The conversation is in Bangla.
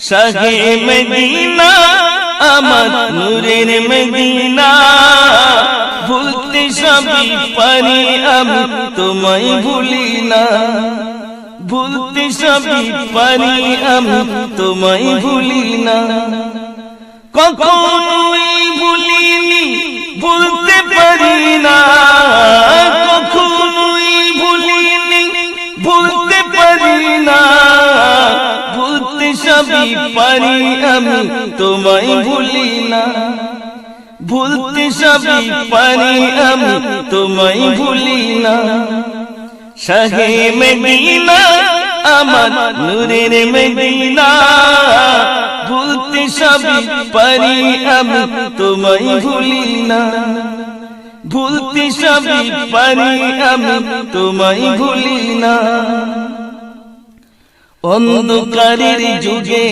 শাহে মদিনা আমার নূরের মদিনা, ভুলতে সবই পারি আমি তোমায় ভুলি না, ভুলতে সবই পারি আমি তোমায় ভুলি না। কখনোই ভুলিনি ভুলতে পারি না, কখনোই ভুলিনি ভুলতে পারি না, ভুলতে সবই পারি আমি তোমায় ভুলি না, ভুলতে সবই পারি আমি তোমায় ভুলি না। শাহে মদিনা আমার নূরের মদিনা, ভুলতে সবই পারি আমি তোমায় ভুলি না, ভুলতে সবই পারি আমি তোমায় ভুলি না। অন্ধকারের যুগে